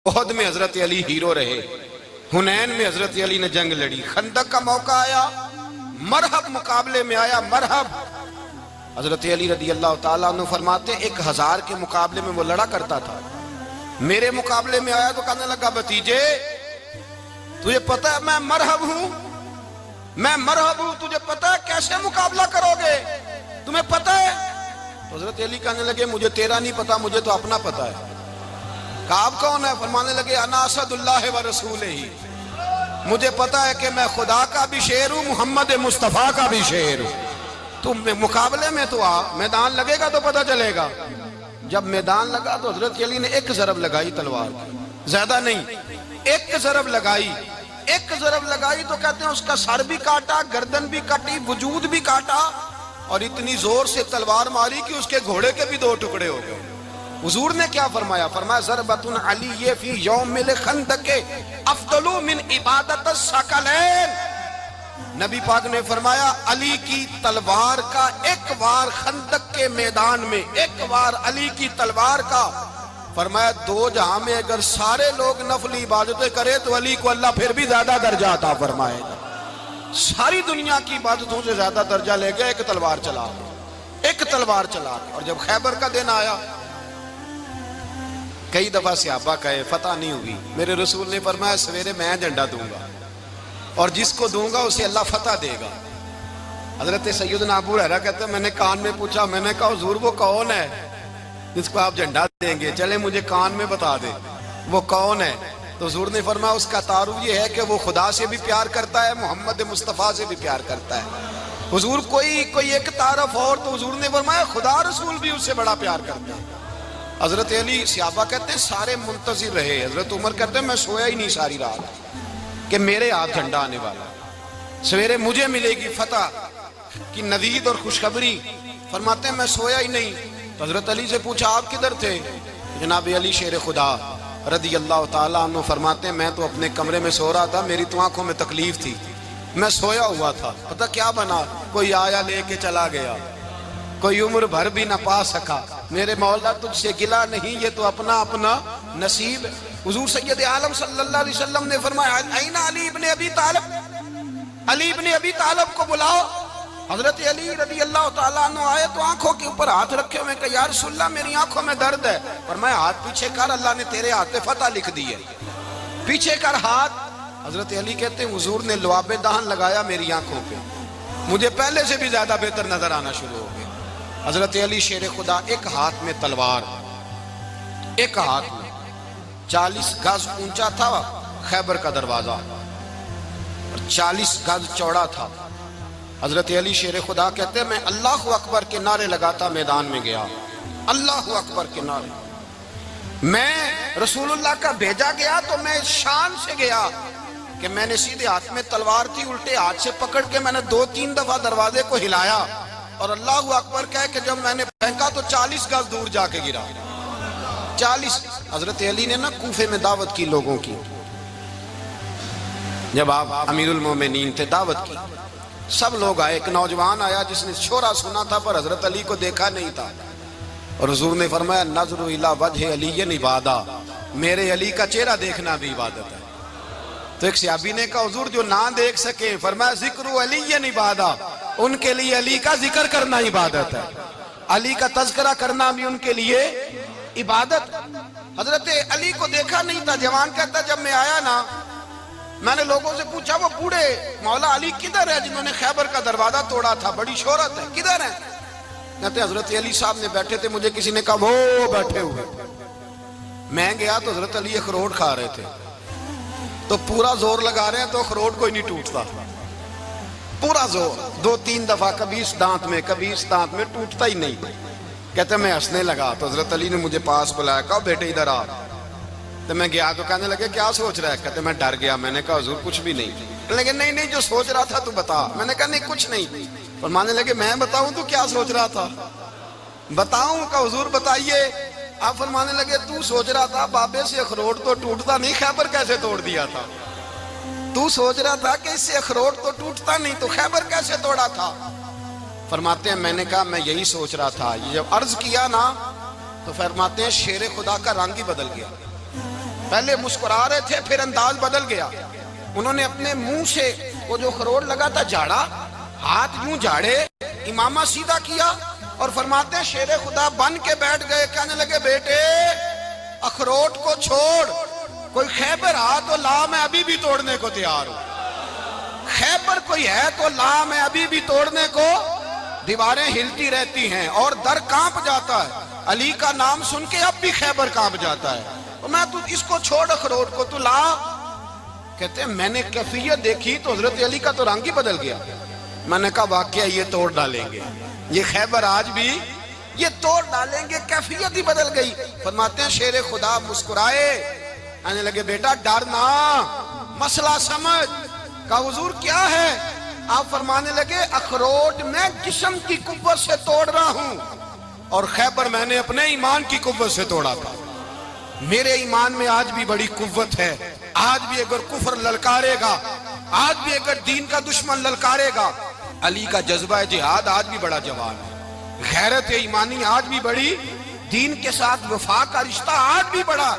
احد میں حضرت علی ہیرو رہے، حنین میں حضرت علی نے جنگ لڑی، خندق کا موقع آیا، مرحب مقابلے میں آیا، مرحب۔ حضرت علی رضی اللہ تعالیٰ عنہ فرماتے 1000 کے مقابلے میں وہ لڑا کرتا تھا، میرے مقابلے میں آیا تو کہنے لگا بھتیجے تجھے پتہ ہے میں مرحب ہوں، میں مرحب ہوں، تجھے پتہ ہے کیسے مقابلہ کرو گے، تمہیں پتہ ہے؟ تو حضرت علی کہنے لگے مجھے تیرا نہیں پتا، مجھے تو اپنا پتا ہے۔ کہا آپ کون ہے؟ فرمانے لگے انا اسد اللہ و رسولہ، مجھے پتا ہے کہ میں خدا کا بھی شیر ہوں، محمد مصطفیٰ کا بھی شیر ہوں۔ تم مقابلے میں تو آ، میدان لگے گا تو پتہ چلے گا۔ جب میدان لگا تو حضرت علی نے ایک ضرب لگائی تلوار، زیادہ نہیں، ایک ضرب لگائی، ایک ضرب لگائی تو کہتے ہیں اس کا سر بھی کاٹا، گردن بھی کٹی، وجود بھی کاٹا، اور اتنی زور سے تلوار ماری کہ اس کے گھوڑے کے بھی 2 ٹکڑے ہو گئے۔ حضور نے کیا فرمایا؟ فرمایا ضربۃ علی فی یوم الخندق افضل من عبادت الثقلین۔ نبی پاک نے فرمایا علی کی تلوار کا ایک وار خندق کے میدان میں، ایک وار علی کی تلوار کا، فرمایا 2 جہاں میں اگر سارے لوگ نفلی عبادتیں کرے تو علی کو اللہ پھر بھی زیادہ درجہ عطا فرمائے گا۔ ساری دنیا کی عبادتوں سے زیادہ درجہ لے گیا ایک تلوار چلا کے، ایک تلوار چلا کے۔ اور جب خیبر کا دن آیا، کئی دفعہ صحابہ کہے فتح نہیں ہوگی، میرے رسول نے فرمایا سویرے میں جھنڈا دوں گا اور جس کو دوں گا اسے اللہ فتح دے گا۔ حضرت سیدنا ابو ہریرہ کہتے ہیں میں نے کان میں پوچھا، میں نے کہا حضور وہ کون ہے جس کو آپ جھنڈا دیں گے؟ چلے مجھے کان میں بتا دے وہ کون ہے۔ تو حضور نے فرمایا اس کا تعارف یہ ہے کہ وہ خدا سے بھی پیار کرتا ہے، محمد مصطفیٰ سے بھی پیار کرتا ہے۔ حضور کوئی ایک تعارف اور، تو حضور نے فرمایا خدا رسول بھی اس سے بڑا پیار کرتا ہے۔ حضرت علی صحابہ کہتے ہیں سارے منتظر رہے، حضرت عمر کہتے ہیں میں سویا ہی نہیں ساری رات کہ میرے ہاتھ جھنڈا آنے والا، سویرے مجھے ملے گی فتح کی نوید اور خوشخبری۔ فرماتے ہیں میں سویا ہی نہیں۔ تو حضرت علی سے پوچھا آپ کدھر تھے؟ جناب علی شیر خدا رضی اللہ تعالیٰ عنہ فرماتے ہیں میں تو اپنے کمرے میں سو رہا تھا، میری تو آنکھوں میں تکلیف تھی، میں سویا ہوا تھا، پتہ کیا بنا، کوئی آیا لے کے چلا گیا، کوئی عمر بھر بھی نہ پا سکا۔ میرے مولا تجھ سے گلا نہیں، یہ تو اپنا اپنا نصیب ہے۔ حضور سید عالم صلی اللہ علیہ وسلم نے فرمایا این علی ابن ابی طالب، علی ابن ابی طالب کو بلاؤ۔ حضرت علی رضی اللہ تعالیٰ عنہ آئے تو آنکھوں کے اوپر ہاتھ رکھے ہوئے کہ یا رسول اللہ میری آنکھوں میں درد ہے۔ فرمایا ہاتھ پیچھے کر، اللہ نے تیرے ہاتھ پہ فتح لکھ دی ہے، پیچھے کر ہاتھ۔ حضرت علی کہتے ہیں حضور نے لعاب دہن لگایا میری آنکھوں پہ، مجھے پہلے سے بھی زیادہ بہتر نظر آنا شروع ہو گیا۔ حضرت علی شیر خدا ایک ہاتھ میں تلوار، ایک ہاتھ میں 40 گز اونچا تھا خیبر کا دروازہ اور 40 گز چوڑا تھا۔ حضرت علی شیر خدا کہتے ہیں میں اللہ اکبر کے نعرے لگاتا میدان میں گیا، اللہ اکبر کے نعرے۔ میں رسول اللہ کا بھیجا گیا تو میں شان سے گیا کہ میں نے سیدھے ہاتھ میں تلوار تھی، الٹے ہاتھ سے پکڑ کے میں نے 2-3 دفعہ دروازے کو ہلایا اور اللہ اکبر کہہ کہ جب میں نے پھینکا تو 40 گز دور جا کے گرا، 40۔ حضرت علی نے نا کوفے میں دعوت کی لوگوں کی، جب آپ امیر المومنین تھے دعوت کی، سب لوگ آئے، ایک نوجوان آیا جس نے شورا سنا تھا پر حضرت علی کو دیکھا نہیں تھا، اور حضور نے فرمایا نظر الی وجہ علی عبادہ، میرے علی کا چہرہ دیکھنا بھی عبادت ہے۔ تو ایک صحابی نے کہا حضور جو نہ دیکھ سکے، فرمایا ذکر علی عبادہ، ان کے لیے علی کا ذکر کرنا عبادت ہے، علی کا تذکرہ کرنا بھی ان کے لیے عبادت۔ حضرت علی کو دیکھا نہیں تھا، جوان کہتا جب میں آیا نا میں نے لوگوں سے پوچھا وہ بوڑھے مولا علی کدھر ہے جنہوں نے خیبر کا دروازہ توڑا تھا، بڑی شہرت ہے، کدھر ہے؟ کہتے حضرت علی صاحب نے بیٹھے تھے، مجھے کسی نے کہا وہ بیٹھے ہوئے۔ میں گیا تو حضرت علی اخروٹ کھا رہے تھے، تو پورا زور لگا رہے ہیں تو اخروٹ کوئی نہیں ٹوٹتا، پورا زور 2-3 دفعہ، کبھی اس دانت میں کبھی اس دانت میں، ٹوٹتا ہی نہیں۔ کہتے میں ہنسنے لگا تو حضرت علی نے مجھے پاس بلایا، کہا بیٹے ادھر آ۔ تو میں گیا تو کہنے لگے کیا سوچ رہا ہے؟ کہتے میں ڈر گیا، میں نے کہا حضور کچھ بھی نہیں۔ لیکن نہیں جو سوچ رہا تھا تو بتا۔ میں نے کہا نہیں کچھ نہیں۔ فرمانے لگے میں بتاؤں تو کیا سوچ رہا تھا؟ بتاؤں؟ کہ حضور بتائیے۔ آپ فرمانے لگے تو سوچ رہا تھا بابے سے اخروٹ تو ٹوٹتا نہیں، خیبر کیسے توڑ دیا تھا؟ تو سوچ رہا تھا کہ اس سے اخروٹ تو ٹوٹتا نہیں تو خیبر کیسے توڑا تھا؟ فرماتے ہیں میں نے کہا میں یہی سوچ رہا تھا۔ یہ جب عرض کیا نا تو فرماتے ہیں شیر خدا کا رنگ ہی بدل گیا، پہلے مسکرا رہے تھے پھر انداز بدل گیا. انہوں نے اپنے منہ سے وہ جو اخروٹ لگا تھا جھاڑا, ہاتھ یوں جھاڑے, امامہ سیدھا کیا اور فرماتے ہیں شیر خدا بن کے بیٹھ گئے. کہنے لگے بیٹے اخروٹ کو چھوڑ, کوئی خیبر آ تو لا, میں ابھی بھی توڑنے کو تیار ہوں. خیبر کوئی ہے تو لا, میں ابھی بھی توڑنے کو. دیواریں ہلتی رہتی ہیں اور در کانپ جاتا ہے. علی کا نام سن کے اب بھی خیبر کانپ جاتا ہے. تو میں تو اس کو چھوڑ اخروٹ کو, تو لا. کہتے ہیں میں نے کیفیت دیکھی تو حضرت علی کا تو رنگ ہی بدل گیا. میں نے کہا واقعہ یہ توڑ ڈالیں گے, یہ خیبر آج بھی یہ توڑ ڈالیں گے, کیفیت ہی بدل گئی. فرماتے ہیں شیر خدا مسکرائے, آنے لگے بیٹا ڈرنا, مسئلہ سمجھ. کہا حضور کیا ہے؟ آپ فرمانے لگے اخروٹ میں جسم کی قوت سے توڑ رہا ہوں اور خیبر میں نے اپنے ایمان کی قوت سے توڑا تھا. میرے ایمان میں آج بھی بڑی قوت ہے. آج بھی اگر کفر للکارے گا, آج بھی اگر دین کا دشمن للکارے گا, علی کا جذبہ جہاد آج بھی بڑا جوان ہے. غیرت ایمانی آج بھی بڑی, دین کے ساتھ وفا کا رشتہ آج بھی بڑا.